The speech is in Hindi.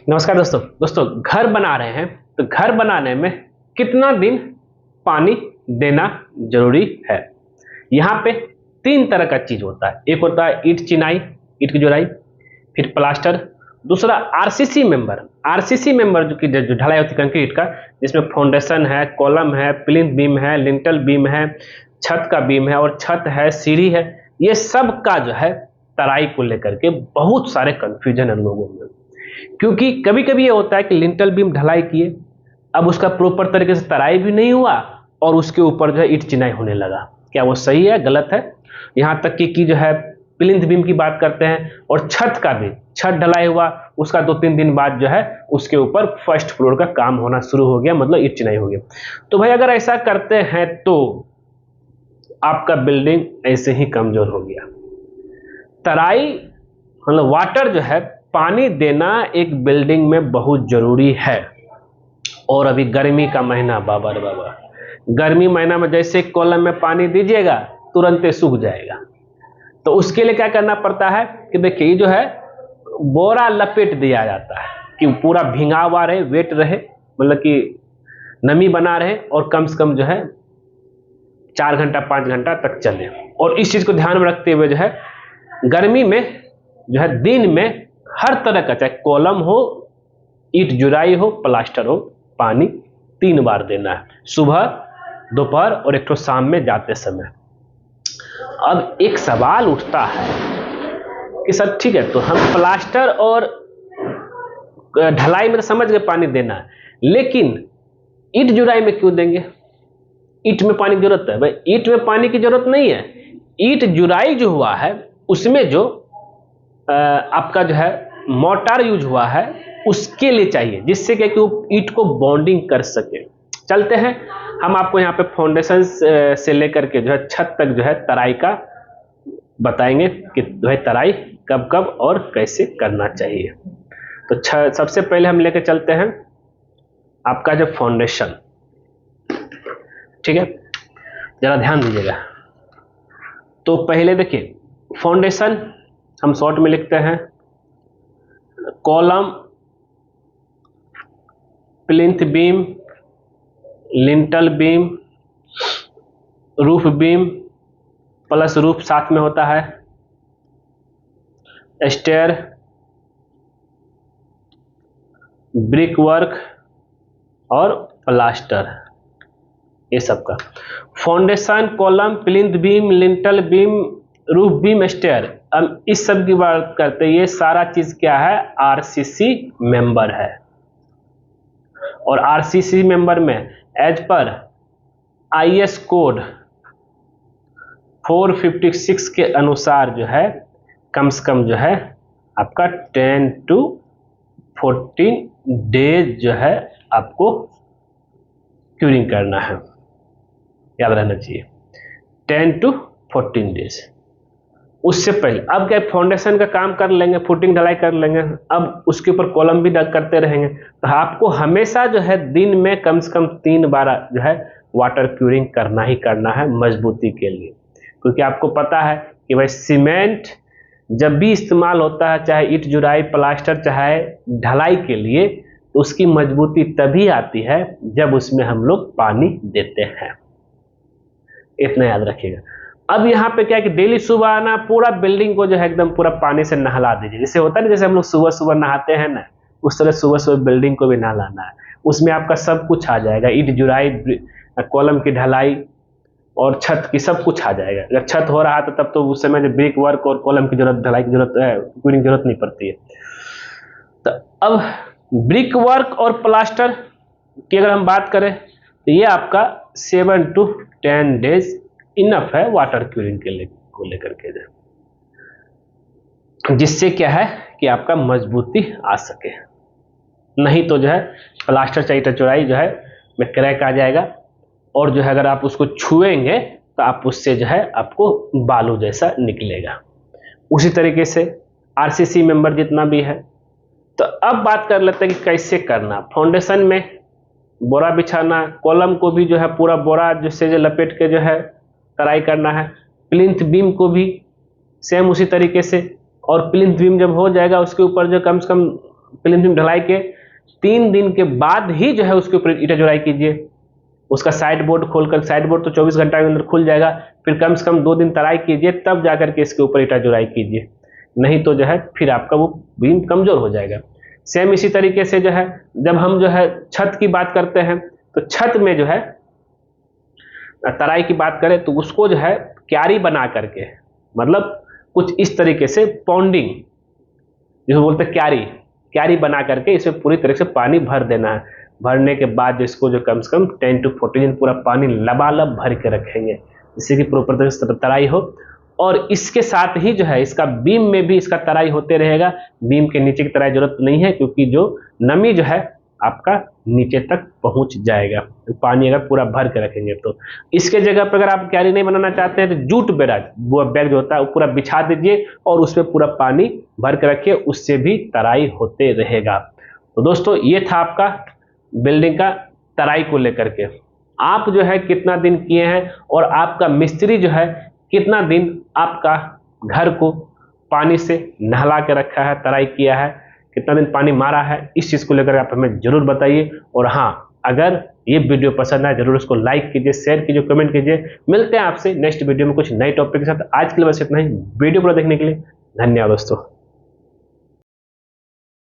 नमस्कार दोस्तों। घर बना रहे हैं तो घर बनाने में कितना दिन पानी देना जरूरी है। यहाँ पे तीन तरह का चीज होता है। एक होता है ईंट चिनाई, ईंट की जुराई, फिर प्लास्टर, दूसरा आरसीसी मेंबर। आरसीसी मेंबर जो ढलाई होती है कंक्रीट का, जिसमें फाउंडेशन है, कॉलम है, प्लिंथ बीम है, लिंटल बीम है, छत का बीम है और छत है, सीढ़ी है। ये सब का जो है तराई को लेकर के बहुत सारे कंफ्यूजन है लोगों में, क्योंकि कभी कभी ये होता है कि लिंटल बीम ढलाई किए, अब उसका प्रॉपर तरीके से तराई भी नहीं हुआ और उसके ऊपर जो है ईंट चिनाई होने लगा। क्या वो सही है, गलत है? यहाँ तक कि जो है प्लिंथ बीम की बात करते हैं और छत का भी, छत ढलाई हुआ उसका 2-3 दिन बाद जो है उसके ऊपर फर्स्ट फ्लोर का काम होना शुरू हो गया, मतलब ईंट चिनाई हो गया। तो भाई अगर ऐसा करते हैं तो आपका बिल्डिंग ऐसे ही कमजोर हो गया। तराई मतलब वाटर जो है, पानी देना एक बिल्डिंग में बहुत जरूरी है। और अभी गर्मी का महीना, बाबा रे बाबा, गर्मी महीना में जैसे कॉलम में पानी दीजिएगा तुरंत सूख जाएगा। तो उसके लिए क्या करना पड़ता है कि देखिए, ये जो है बोरा लपेट दिया जाता है कि पूरा भींगा हुआ रहे, वेट रहे, मतलब कि नमी बना रहे और कम से कम जो है 4 घंटा 5 घंटा तक चले। और इस चीज को ध्यान में रखते हुए जो है गर्मी में जो है दिन में हर तरह का, चाहे कॉलम हो, ईंट जुराई हो, प्लास्टर हो, पानी 3 बार देना है, सुबह, दोपहर और एक तो शाम में जाते समय। अब एक सवाल उठता है कि सर ठीक है, तो हम प्लास्टर और ढलाई में तो समझ गए पानी देना है, लेकिन ईंट जुराई में क्यों देंगे? ईंट में पानी की जरूरत है? भाई ईंट में पानी की जरूरत नहीं है। ईंट जुराई जो हुआ है उसमें जो आपका जो है मोर्टार यूज हुआ है उसके लिए चाहिए, जिससे कि ईंट को बॉन्डिंग कर सके। चलते हैं, हम आपको यहाँ पे फाउंडेशन से लेकर के जो है छत तक जो है तराई का बताएंगे कि जो है तराई कब कब और कैसे करना चाहिए। तो सबसे पहले हम लेकर चलते हैं आपका जो फाउंडेशन, ठीक है, जरा ध्यान दीजिएगा। तो पहले देखिए, फाउंडेशन हम शॉर्ट में लिखते हैं column, plinth beam, lintel beam, roof beam plus roof साथ में होता है, स्टेयर, ब्रिक वर्क और प्लास्टर, ये सब का foundation, column, plinth beam, lintel beam, roof beam, stair. हम इस सब की बात करते हैं। ये सारा चीज क्या है? आरसीसी मेंबर है। और आरसीसी मेंबर में एज पर आईएस कोड 456 के अनुसार जो है कम से कम जो है आपका 10 to 14 डेज जो है आपको क्यूरिंग करना है, याद रहना चाहिए, 10 to 14 डेज। उससे पहले अब क्या फाउंडेशन का काम कर लेंगे, फुटिंग ढलाई कर लेंगे, अब उसके ऊपर कॉलम भी करते रहेंगे, तो आपको हमेशा जो है दिन में कम से कम 3 बार जो है वाटर क्यूरिंग करना ही करना है मजबूती के लिए। क्योंकि आपको पता है कि भाई सीमेंट जब भी इस्तेमाल होता है, चाहे ईंट जुराई, प्लास्टर, चाहे ढलाई के लिए, तो उसकी मजबूती तभी आती है जब उसमें हम लोग पानी देते हैं। इतना याद रखिएगा। अब यहाँ पे क्या है कि डेली सुबह आना, पूरा बिल्डिंग को जो है एकदम पूरा पानी से नहला दीजिए। जैसे होता है ना, जैसे हम लोग सुबह सुबह नहाते हैं ना, उस तरह सुबह सुबह बिल्डिंग को भी नहलाना है। उसमें आपका सब कुछ आ जाएगा, ईंट जुराई, कॉलम की ढलाई और छत की, सब कुछ आ जाएगा। अगर छत हो रहा है तो तब तो उस समय ब्रिक वर्क और कॉलम की जरूरत, ढलाई की जरूरत है, क्यूरिंग की जरूरत नहीं पड़ती है। तो अब ब्रिक वर्क और प्लास्टर की अगर हम बात करें तो ये आपका 7 to 10 डेज इनफ है वाटर क्यूरिंग के को लेकर के, जिससे क्या है कि आपका मजबूती आ सके। नहीं तो जो है प्लास्टर चाहिए चौड़ाई जो है में क्रैक आ जाएगा, और जो है अगर आप उसको छुएंगे तो आप उससे जो है आपको बालू जैसा निकलेगा। उसी तरीके से आरसीसी मेंबर जितना भी है। तो अब बात कर लेते हैं कि कैसे करना। फाउंडेशन में बोरा बिछाना, कॉलम को भी जो है पूरा बोरा जिससे जो लपेट के जो है तराई करना है, प्लिंथ बीम को भी सेम उसी तरीके से। और प्लिंथ बीम जब हो जाएगा उसके ऊपर जो कम से कम प्रीलिम ढलाई के 3 दिन के बाद ही जो है उसके ऊपर ईटा जुड़ाई कीजिए। उसका साइड बोर्ड खोलकर, साइड बोर्ड तो 24 घंटा के अंदर खुल जाएगा, फिर कम से कम 2 दिन तराई कीजिए, तब जाकर के इसके ऊपर ईटा जुड़ाई कीजिए, नहीं तो जो है फिर आपका वो बीम कमजोर हो जाएगा। सेम इसी तरीके से जो है जब हम जो है छत की बात करते हैं तो छत में जो है तराई की बात करें तो उसको जो है क्यारी बना करके, मतलब कुछ इस तरीके से पॉन्डिंग जिसको बोलते हैं क्यारी, क्यारी बना करके इसमें पूरी तरह से पानी भर देना है। भरने के बाद इसको जो कम से कम 10 to 14 दिन पूरा पानी लबालब भर के रखेंगे, जिससे कि प्रॉपर तरह से तराई हो। और इसके साथ ही जो है इसका बीम में भी इसका तराई होते रहेगा। बीम के नीचे की तराई जरूरत नहीं है, क्योंकि जो नमी जो है आपका नीचे तक पहुंच जाएगा, तो पानी अगर पूरा भर के रखेंगे तो। इसके जगह पर अगर आप क्यारी नहीं बनाना चाहते हैं तो जूट बैग जो होता है वो पूरा बिछा दीजिए और उसमें पूरा पानी भर के रखिए, उससे भी तराई होते रहेगा। तो दोस्तों ये था आपका बिल्डिंग का तराई को लेकर के। आप जो है कितना दिन किए हैं और आपका मिस्त्री जो है कितना दिन आपका घर को पानी से नहला के रखा है, तराई किया है, कितना दिन पानी मारा है, इस चीज़ को लेकर आप हमें जरूर बताइए। और हाँ, अगर ये वीडियो पसंद आए जरूर उसको लाइक कीजिए, शेयर कीजिए, कमेंट कीजिए। मिलते हैं आपसे नेक्स्ट वीडियो में कुछ नए टॉपिक के साथ। आज के लिए बस इतना ही। वीडियो पूरा देखने के लिए धन्यवाद दोस्तों।